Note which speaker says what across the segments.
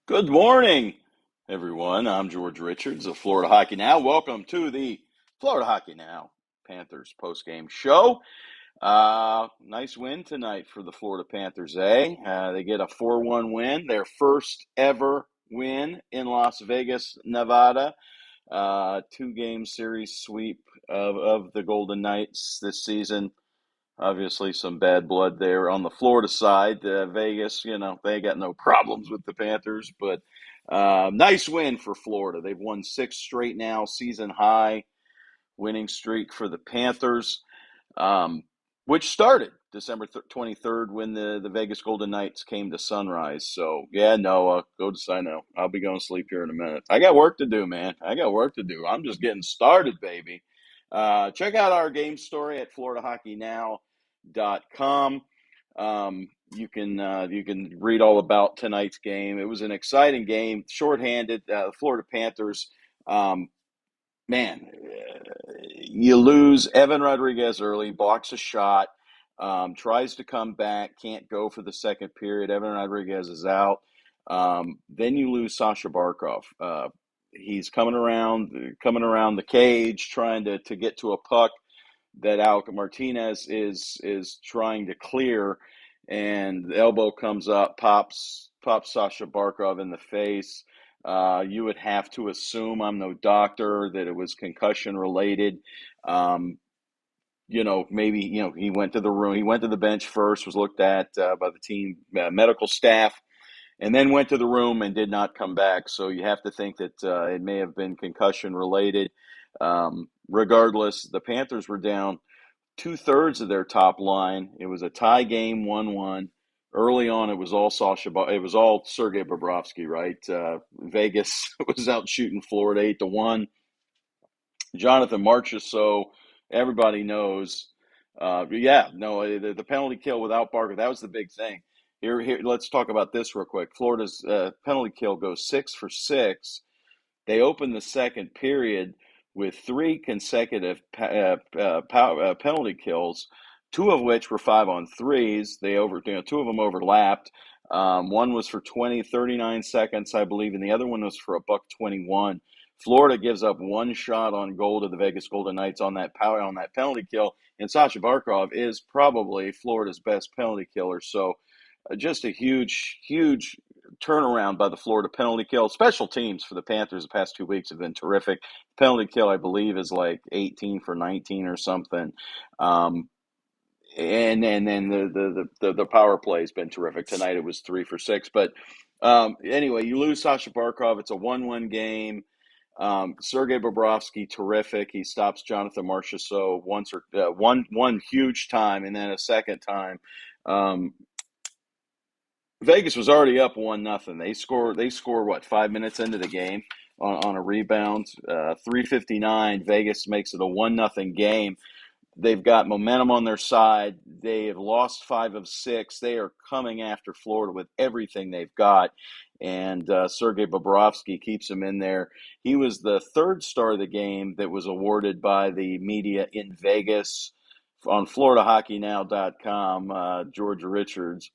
Speaker 1: Good morning, everyone. I'm George Richards of Florida Hockey Now. Welcome to the Florida Hockey Now Panthers postgame show. Nice win tonight for the Florida Panthers, eh? They get a 4-1 win, their first ever win in Las Vegas, Nevada. Two-game series sweep of the Golden Knights this season. Obviously, some bad blood there on the Florida side. Vegas, they got no problems with the Panthers, but nice win for Florida. They've won 6 straight now, season high winning streak for the Panthers, which started December 23rd when the Vegas Golden Knights came to Sunrise. So, yeah, Noah, go to I know. I'll be going to sleep here in a minute. I got work to do, man. I got work to do. I'm just getting started, baby. Check out our game story at Floridahockeynow.com. You can read all about tonight's game. It was an exciting game, shorthanded. The Florida Panthers, man, you lose Evan Rodriguez early, blocks a shot, tries to come back, can't go for the second period. Evan Rodriguez is out. Then you lose Sasha Barkov. He's coming around the cage, trying to get to a puck that Alec Martinez is trying to clear, and the elbow comes up, pops Sasha Barkov in the face. You would have to assume, I'm no doctor, that it was concussion related. Maybe he went to the room, he went to the bench first, was looked at by the team medical staff, and then went to the room and did not come back. So you have to think that it may have been concussion related. Regardless, the Panthers were down 2/3 of their top line. It was a tie game, 1-1. Early on, it was all Sergei Bobrovsky, right? Vegas was out shooting Florida 8-1. Jonathan Marchessault, everybody knows. The penalty kill without Barker, that was the big thing. Here, let's talk about this real quick. Florida's penalty kill goes 6 for 6. They opened the second period with 3 consecutive penalty kills, 2 of which were 5-on-3s. Two of them overlapped. One was for 39 seconds, I believe, and the other one was for a $1.21. Florida gives up 1 shot on goal to the Vegas Golden Knights on that penalty kill, and Sasha Barkov is probably Florida's best penalty killer. So, just a huge, huge turnaround by the Florida penalty kill. Special teams for the Panthers the past 2 weeks have been terrific. Penalty kill, I believe, is like 18 for 19 or something. And then the power play has been terrific. Tonight it was 3 for 6. But anyway, you lose Sasha Barkov. It's a 1-1 game. Sergei Bobrovsky, terrific. He stops Jonathan Marchessault one huge time, and then a second time. Vegas was already up 1-0. They score what, 5 minutes into the game on a rebound. 3:59. Vegas makes it a 1-0 game. They've got momentum on their side. They have lost 5 of 6. They are coming after Florida with everything they've got. And Sergei Bobrovsky keeps them in there. He was the 3rd star of the game that was awarded by the media in Vegas on FloridaHockeynow.com, George Richards.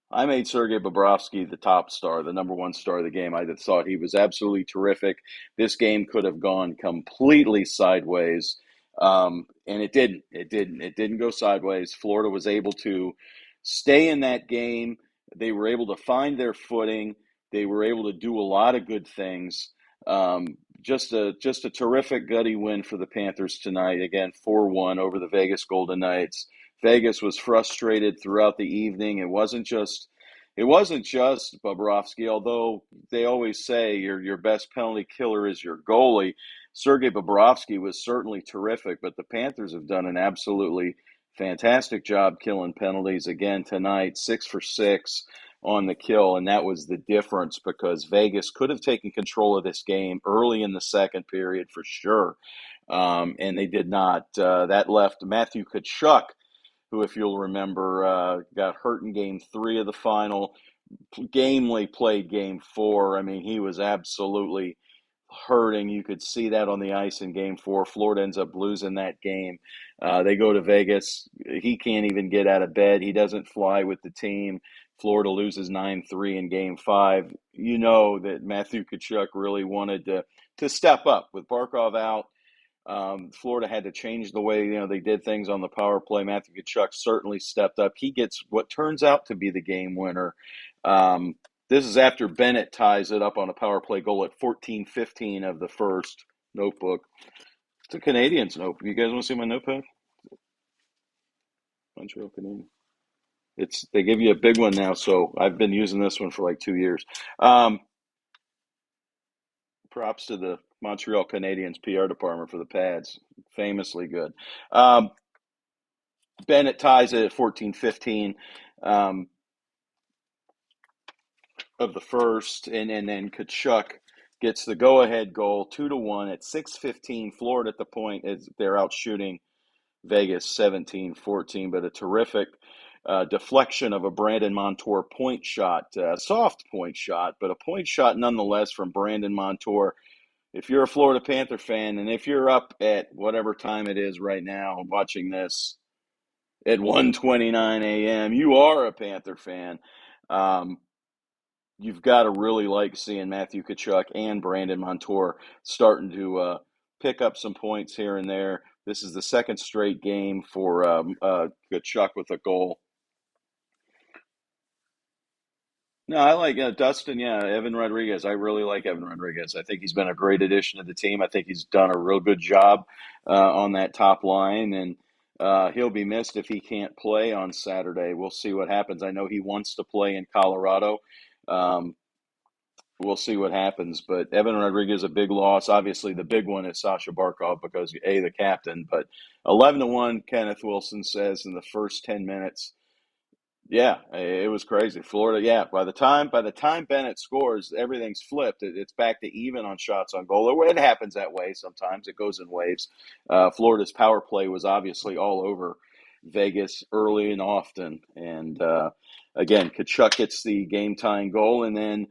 Speaker 1: I made Sergei Bobrovsky the top star, the number 1 star of the game. I thought he was absolutely terrific. This game could have gone completely sideways, and it didn't. It didn't go sideways. Florida was able to stay in that game. They were able to find their footing. They were able to do a lot of good things. Just a terrific gutty win for the Panthers tonight. Again, 4-1 over the Vegas Golden Knights. Vegas was frustrated throughout the evening. It wasn't just Bobrovsky, although they always say your best penalty killer is your goalie. Sergei Bobrovsky was certainly terrific, but the Panthers have done an absolutely fantastic job killing penalties again tonight. 6 for 6 on the kill, and that was the difference because Vegas could have taken control of this game early in the second period for sure, and they did not. That left Matthew Tkachuk, who, if you'll remember, got hurt in Game 3 of the final, gamely played Game 4. I mean, he was absolutely hurting. You could see that on the ice in Game 4. Florida ends up losing that game. They go to Vegas. He can't even get out of bed. He doesn't fly with the team. Florida loses 9-3 in Game 5. You know that Matthew Tkachuk really wanted to step up with Barkov out. Florida had to change the way they did things on the power play. Matthew Tkachuk certainly stepped up. He gets what turns out to be the game winner. This is after Bennett ties it up on a power play goal at 14:15 of the first. Notebook. It's a Canadiens notebook. You guys want to see my notepad? Montreal Canadiens. They give you a big one now, so I've been using this one for like 2 years. Props to the Montreal Canadiens PR department for the pads. Famously good. Bennett ties it at 14:15 of the first, and then Tkachuk gets the go-ahead goal, 2-1 at 6:15. Florida at the point is they're out shooting Vegas 17-14, but a terrific deflection of a Brandon Montour point shot, soft point shot, but a point shot nonetheless from Brandon Montour. If you're a Florida Panther fan, and if you're up at whatever time it is right now watching this at 1:29 a.m., you are a Panther fan. You've got to really like seeing Matthew Tkachuk and Brandon Montour starting to pick up some points here and there. This is the second straight game for Tkachuk with a goal. No, I like Dustin. Yeah, Evan Rodriguez. I really like Evan Rodriguez. I think he's been a great addition to the team. I think he's done a real good job on that top line, and he'll be missed if he can't play on Saturday. We'll see what happens. I know he wants to play in Colorado. We'll see what happens. But Evan Rodriguez, a big loss. Obviously, the big one is Sasha Barkov because the captain. But 11-1, Kenneth Wilson says in the first 10 minutes. Yeah, it was crazy. Florida, yeah. By the time Bennett scores, everything's flipped. It's back to even on shots on goal. It happens that way sometimes. It goes in waves. Florida's power play was obviously all over Vegas early and often. And again, Tkachuk gets the game-tying goal, and then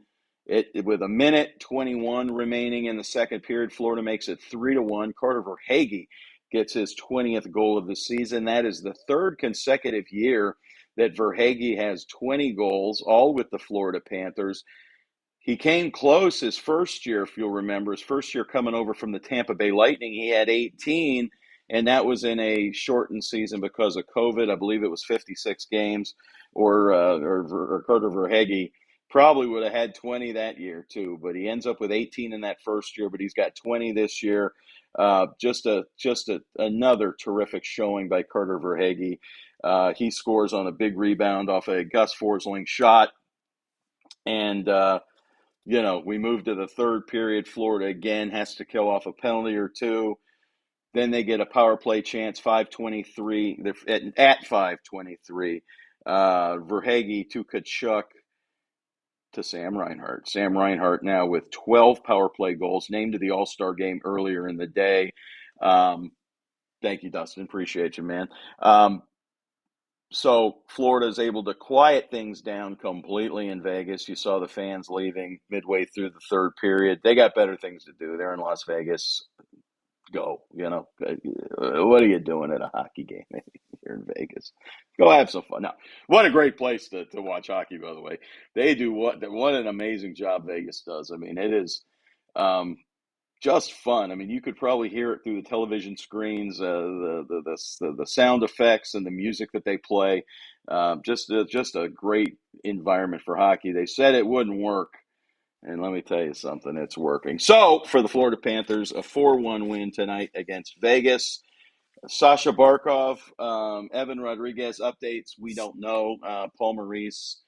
Speaker 1: with a minute 21 remaining in the second period, Florida makes it 3-1. Carter Verhaeghe gets his 20th goal of the season. That is the third consecutive year that Verhaeghe has 20 goals, all with the Florida Panthers. He came close his first year, if you'll remember. His first year coming over from the Tampa Bay Lightning, he had 18, and that was in a shortened season because of COVID. I believe it was 56 games, or Carter Verhaeghe probably would have had 20 that year too, but he ends up with 18 in that first year, but he's got 20 this year. Just another terrific showing by Carter Verhaeghe. He scores on a big rebound off a Gus Forsling shot. And, we move to the third period. Florida again has to kill off a penalty or two. Then they get a power play chance, 5:23. They're at 5:23. Verhaeghe to Tkachuk to Sam Reinhart. Sam Reinhart now with 12 power play goals, named to the All-Star game earlier in the day. Thank you, Dustin. Appreciate you, man. So Florida is able to quiet things down completely in Vegas. You saw the fans leaving midway through the third period. They got better things to do. They're in Las Vegas. Go, what are you doing at a hockey game here in Vegas? Go have some fun. Now, what a great place to watch hockey, by the way. They do what an amazing job Vegas does. I mean, it is just fun. I mean, you could probably hear it through the television screens, the sound effects and the music that they play. Just a great environment for hockey. They said it wouldn't work, and let me tell you something, it's working. So for the Florida Panthers, a 4-1 win tonight against Vegas. Sasha Barkov, Evan Rodriguez updates, we don't know. Paul Maurice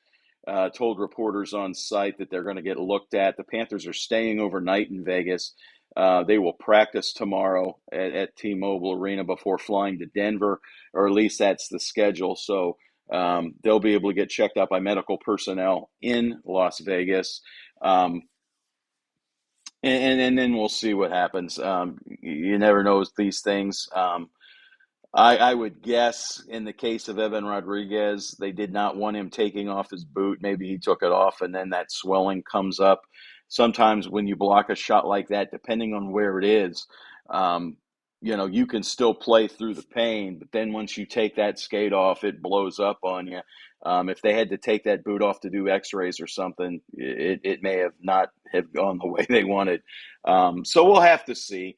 Speaker 1: told reporters on site that they're going to get looked at. The Panthers are staying overnight in Vegas. They will practice tomorrow at T-Mobile Arena before flying to Denver, or at least that's the schedule. So they'll be able to get checked out by medical personnel in Las Vegas. And then we'll see what happens. You never know these things. I would guess in the case of Evan Rodriguez, they did not want him taking off his boot. Maybe he took it off and then that swelling comes up. Sometimes when you block a shot like that, depending on where it is, you can still play through the pain, but then once you take that skate off, it blows up on you. If they had to take that boot off to do x-rays or something, it may have not have gone the way they wanted. So we'll have to see.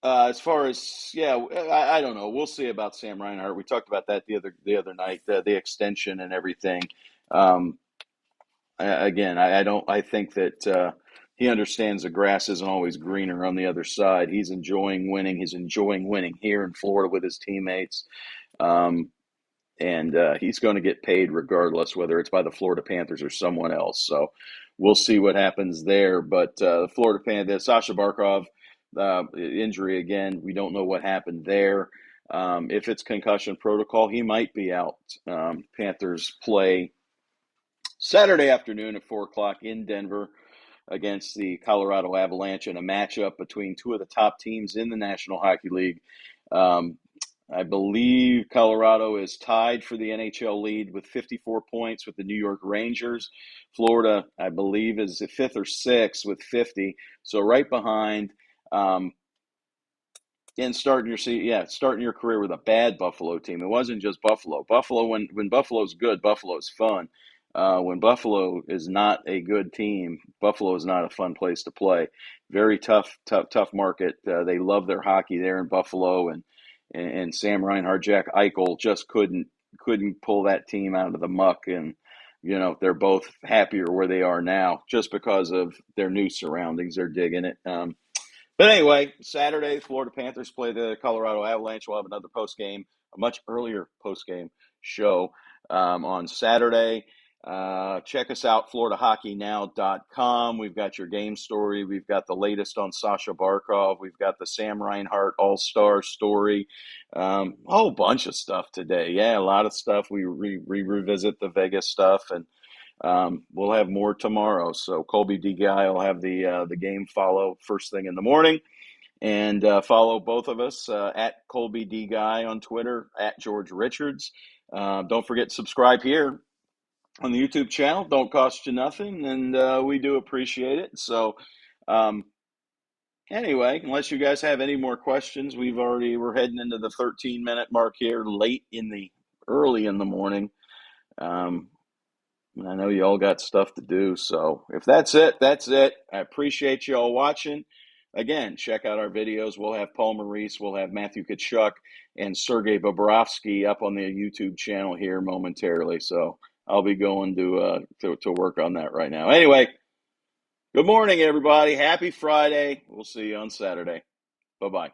Speaker 1: As far as, I don't know. We'll see about Sam Reinhart. We talked about that the other night, the extension and everything. Again, I don't. I think that he understands the grass isn't always greener on the other side. He's enjoying winning. He's enjoying winning here in Florida with his teammates, and he's going to get paid regardless, whether it's by the Florida Panthers or someone else. So we'll see what happens there. But the Florida Panthers, Sasha Barkov injury again. We don't know what happened there. If it's concussion protocol, he might be out. Panthers play Saturday afternoon at 4 o'clock in Denver against the Colorado Avalanche in a matchup between two of the top teams in the National Hockey League. I believe Colorado is tied for the NHL lead with 54 points with the New York Rangers. Florida, I believe, is the fifth or sixth with 50, so right behind. And starting your career with a bad Buffalo team. It wasn't just Buffalo. Buffalo, when Buffalo's good, Buffalo's fun. When Buffalo is not a good team, Buffalo is not a fun place to play. Very tough market. They love their hockey there in Buffalo, and Sam Reinhart, Jack Eichel just couldn't pull that team out of the muck, and they're both happier where they are now just because of their new surroundings. They're digging it. But anyway, Saturday, Florida Panthers play the Colorado Avalanche. We'll have another postgame, a much earlier postgame show on Saturday. Check us out, FloridaHockeynow.com. We've got your game story. We've got the latest on Sasha Barkov. We've got the Sam Reinhart All-Star story. A whole bunch of stuff today. Yeah, a lot of stuff. We revisit the Vegas stuff, and we'll have more tomorrow. So Colby D. Guy will have the game follow first thing in the morning. And follow both of us at Colby D. Guy on Twitter, at George Richards. Don't forget to subscribe here on the YouTube channel. Don't cost you nothing, and we do appreciate it. So anyway, unless you guys have any more questions, we're heading into the 13-minute mark here, early in the morning. I know you all got stuff to do, so if that's it, that's it. I appreciate you all watching. Again, check out our videos. We'll have Paul Maurice, we'll have Matthew Tkachuk, and Sergei Bobrovsky up on the YouTube channel here momentarily. So I'll be going to work on that right now. Anyway, good morning, everybody. Happy Friday. We'll see you on Saturday. Bye-bye.